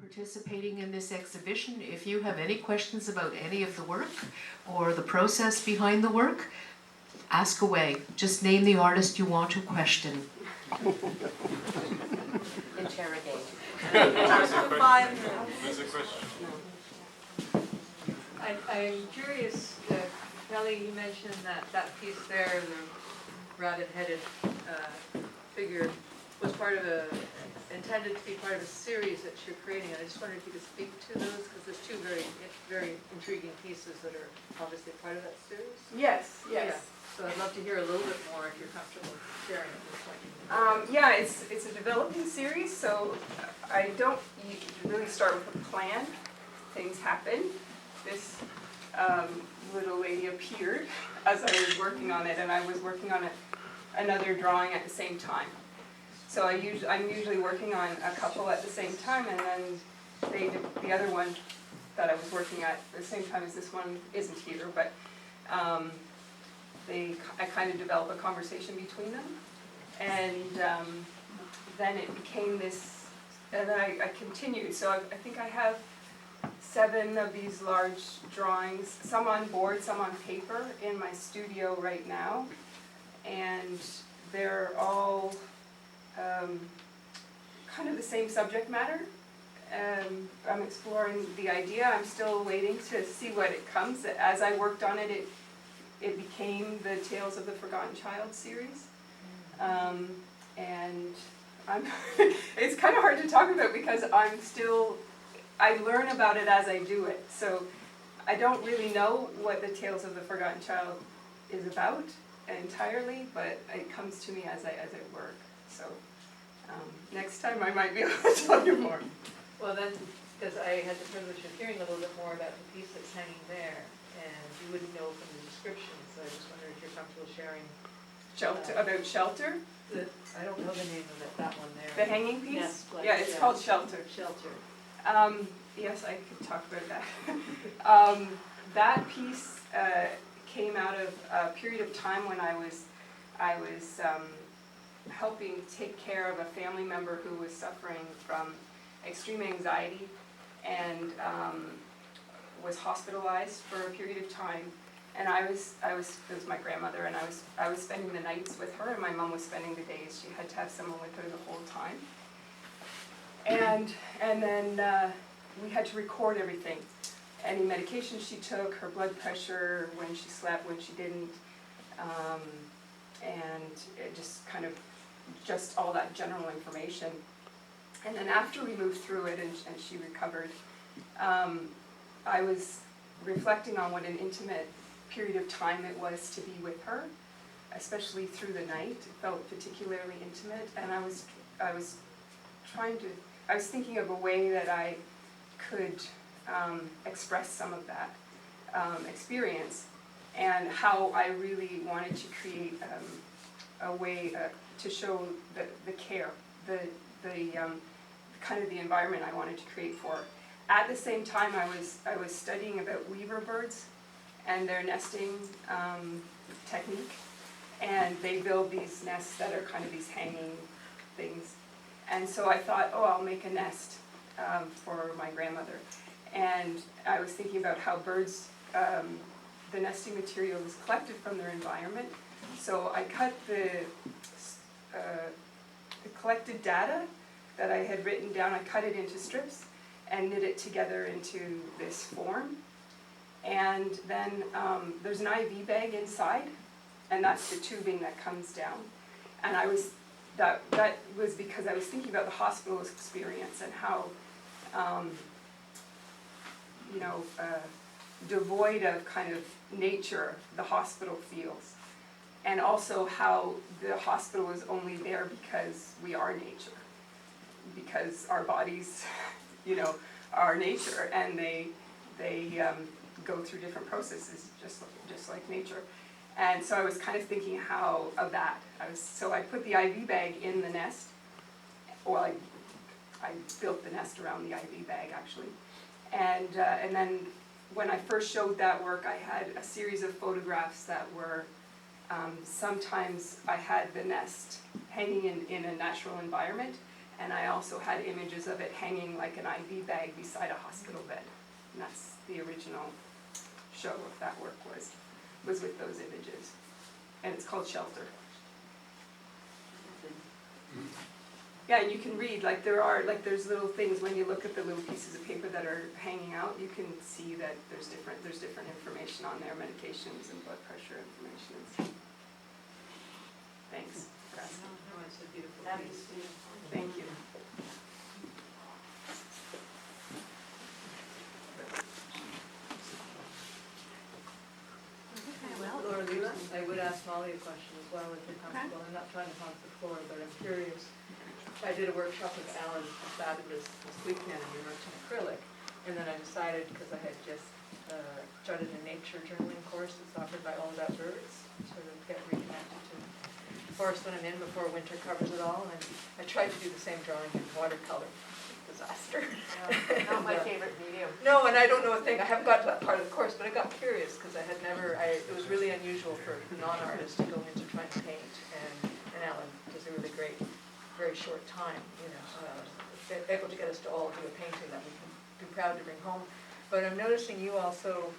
participating in this exhibition. If you have any questions about any of the work or the process behind the work, ask away. Just name the artist you want to question. Interrogate. There's a question. I'm curious, Kelly, you mentioned that piece there, the rabbit-headed figure, was intended to be part of a series that you're creating, and I just wondered if you could speak to those, because there's two very intriguing pieces that are obviously part of that series. Yes, yes. Yeah. So I'd love to hear a little bit more if you're comfortable sharing at this point. Yeah, it's a developing series, so I don't really start with a plan. Things happen. This little lady appeared as I was working on it, and I was working on another drawing at the same time. So I'm usually working on a couple at the same time, and then the other one that I was working at the same time as this one isn't here, but I kind of develop a conversation between them, and then it became this, and then I continued. So I think I have 7 of these large drawings, some on board, some on paper, in my studio right now, and they're all kind of the same subject matter. I'm exploring the idea. I'm still waiting to see what it comes. As I worked on it, it became the Tales of the Forgotten Child series. And it's kind of hard to talk about because I learn about it as I do it. So I don't really know what the Tales of the Forgotten Child is about entirely, but it comes to me as I work. So next time I might be able to tell you more. Well then, because I had the privilege of hearing a little bit more about the piece that's hanging there, and you wouldn't know from the description, so I just wondered if you're comfortable sharing. About Shelter? I don't know the name of it, that one there. The hanging piece? Yes, like, yeah, it's called Shelter. Shelter. Yes, I could talk about that. That piece came out of a period of time when I was helping take care of a family member who was suffering from extreme anxiety and was hospitalized for a period of time. And it was my grandmother, and I was spending the nights with her, and my mom was spending the days. She had to have someone with her the whole time. And then we had to record everything. Any medication she took, her blood pressure, when she slept, when she didn't, and it just all that general information. And then after we moved through it and she recovered, I was reflecting on what an intimate period of time it was to be with her, especially through the night. It felt particularly intimate, and I was thinking of a way that I could express some of that experience, and how I really wanted to create a way to show the care, the kind of the environment I wanted to create for her. At the same time, I was studying about weaver birds and their nesting technique, and they build these nests that are kind of these hanging things. And so I thought, I'll make a nest for my grandmother. And I was thinking about how birds, the nesting material is collected from their environment. So I cut the collected data that I had written down, I cut it into strips and knit it together into this form. And then there's an IV bag inside, and that's the tubing that comes down. And that was because I was thinking about the hospital experience and how devoid of kind of nature the hospital feels. And also how the hospital is only there because we are nature. Because our bodies, are nature, and they go through different processes just like nature. And so I was kind of thinking of that. So I put the IV bag in the nest. Well, I built the nest around the IV bag actually. And then when I first showed that work, I had a series of photographs that were sometimes I had the nest hanging in a natural environment, And I also had images of it hanging like an IV bag beside a hospital bed. And that's the original show of that work was with those images. And it's called Shelter. Yeah, and you can read, like there's little things when you look at the little pieces of paper that are hanging out, you can see that there's different information on there, medications and blood pressure information. Thanks for asking. Oh, it's a beautiful That piece. is beautiful. Thank you. Laura, I would ask Molly a question as well, if you're comfortable. I'm not trying to hog the floor, but I'm curious. I did a workshop with Alan Fabulous this weekend, and we worked in acrylic. And then I decided, because I had just started a nature journaling course that's offered by All About Birds, sort of get reconnected to the forest when I'm in before winter covers it all. And I tried to do the same drawing in watercolor. Disaster. Not my favorite medium. No, and I don't know a thing. I haven't got to that part of the course, but I got curious because I had never. It was really unusual for non-artists to go into trying to paint, and Alan does a really great, very short time, able to get us to all do a painting that we can be proud to bring home. But I'm noticing you also.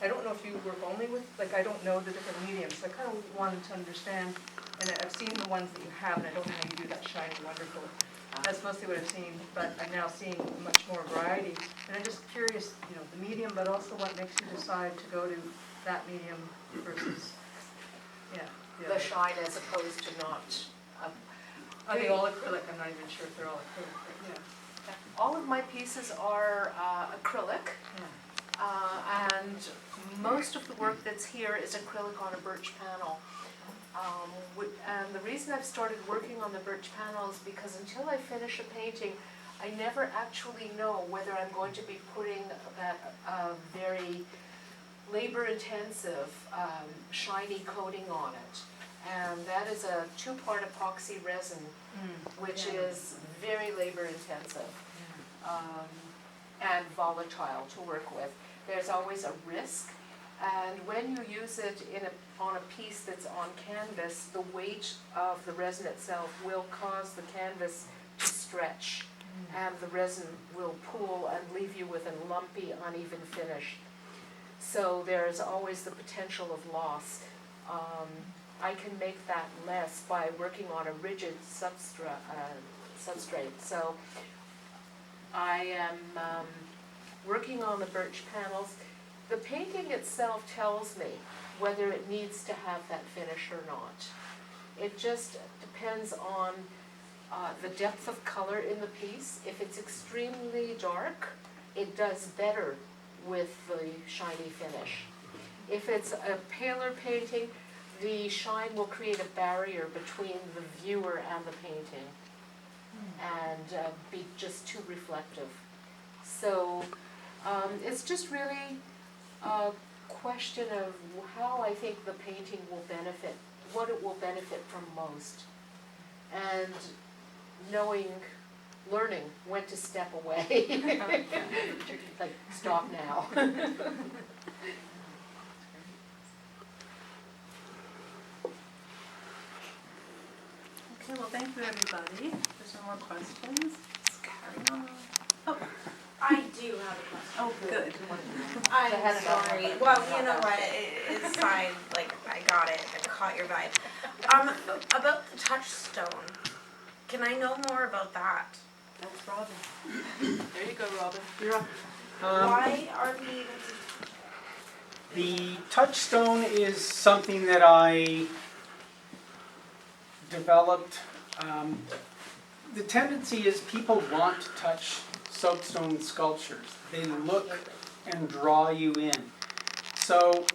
I don't know if you work only with, I don't know the different mediums. So I kind of wanted to understand, and I've seen the ones that you have, and I don't know how you do that shiny, wonderful. That's mostly what I've seen, but I'm now seeing much more variety. And I'm just curious, the medium, but also what makes you decide to go to that medium versus, The shine as opposed to not. Are they all acrylic? I'm not even sure if they're all acrylic, but All of my pieces are acrylic, and most of the work that's here is acrylic on a birch panel. And the reason I've started working on the birch panel is because until I finish a painting, I never actually know whether I'm going to be putting that very labor-intensive shiny coating on it. And that is a 2-part epoxy resin, which is very labor-intensive and volatile to work with. There's always a risk. And when you use it on a piece that's on canvas, the weight of the resin itself will cause the canvas to stretch, and the resin will pool and leave you with a lumpy, uneven finish. So there's always the potential of loss. I can make that less by working on a rigid substrate. So I am working on the birch panels. The painting itself tells me whether it needs to have that finish or not. It just depends on the depth of color in the piece. If it's extremely dark, it does better with the shiny finish. If it's a paler painting, the shine will create a barrier between the viewer and the painting and be just too reflective. So it's just really a question of how I think the painting will benefit, what it will benefit from most, and learning when to step away. Like, stop now. Okay, well, thank you, everybody. There's no more questions. Let's carry on. Oh, I do have a question. oh, good. I'm sorry. Well, you know what? It's fine. Like, I got it. I caught your vibe. About the touchstone. Can I know more about that? That's Robin. there you go, Robin. You're up. Why are we able to? The touchstone is something that I developed. The tendency is people want to touch soapstone sculptures. They look and draw you in. So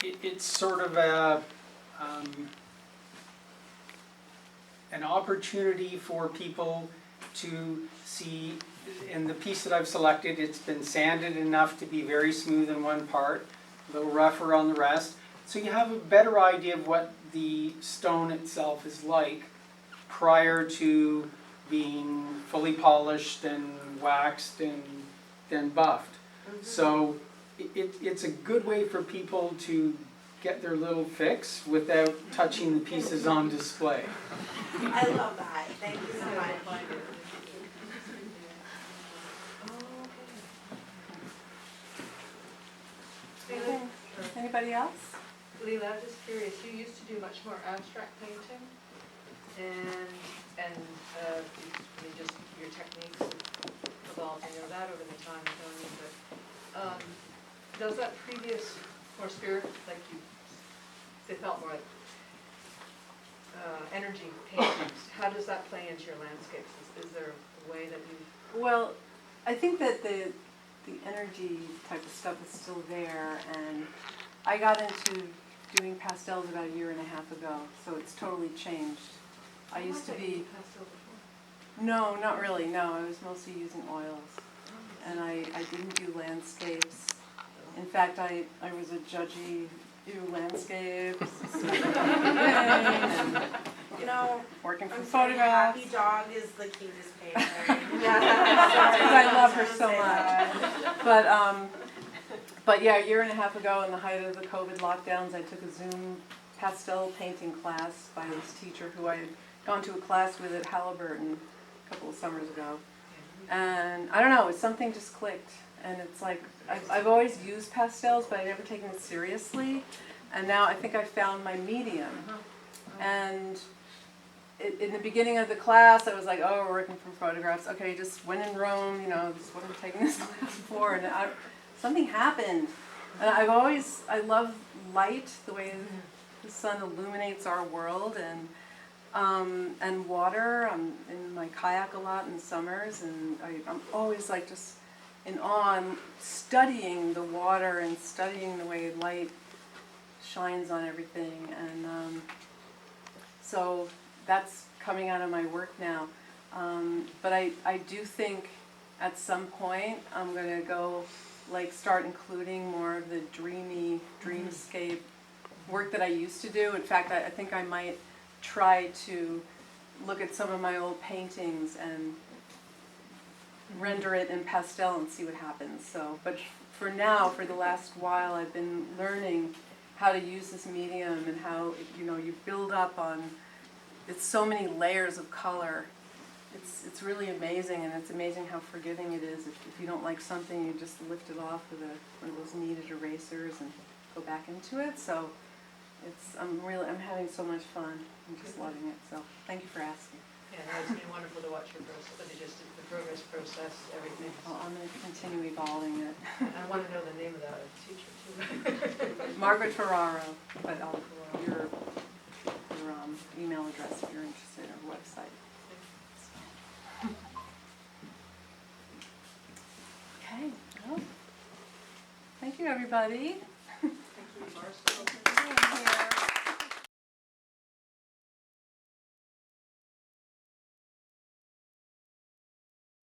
it's sort of an opportunity for people to see. In the piece that I've selected, it's been sanded enough to be very smooth in one part, a little rougher on the rest. So you have a better idea of what the stone itself is like prior to being fully polished and waxed and then buffed. So it's a good way for people to get their little fix without touching the pieces on display. I love that, thank you so much. Okay. Anybody else? Leila, I'm just curious, you used to do much more abstract painting, and just your techniques evolved, I know that over the time, but does that previous, more spirit, like they felt more like energy paintings, how does that play into your landscapes? Is there a way that you? Well, I think that the energy type of stuff is still there, and I got into doing pastels about 1.5 years ago, so it's totally changed. I used to be, no, not really, no, I was mostly using oils, and I didn't do landscapes. In fact, I was a judgy, do landscapes, and, You know, working for I'm sorry, photographs. Happy Dog is the cutest painter. Because I love her so much. But yeah, 1.5 years ago, in the height of the COVID lockdowns, I took a Zoom pastel painting class by this teacher who I had gone to a class with at Halliburton a couple of summers ago. And I don't know, something just clicked. And it's like, I've always used pastels, but I'd never taken it seriously. And now I think I found my medium. And in the beginning of the class, I was like, oh, we're working from photographs. Okay, just when in Rome, you know, this is what I'm taking this class for. And something happened. And I love light, the way the sun illuminates our world, and water. I'm in my kayak a lot in summers, and I'm always like just in awe, and studying the water and studying the way light shines on everything. And so that's coming out of my work now. But I do think at some point I'm going to go start including more of the dreamy, dreamscape work that I used to do. In fact, I think I might try to look at some of my old paintings and render it in pastel and see what happens. So, but for now, for the last while, I've been learning how to use this medium and how, you build up on, it's so many layers of color. It's really amazing, and it's amazing how forgiving it is. If you don't like something, you just lift it off with one of those kneaded erasers and go back into it. So I'm having so much fun. I'm just loving it. So thank you for asking. Yeah, no, it's been wonderful to watch your process, the progress process, everything. Well, I'm going to continue evolving it. I want to know the name of the teacher too. Margaret Ferraro, but your email address if you're interested, or website. Okay, well, thank you everybody. Thank you, Marcel. Thank you for being here.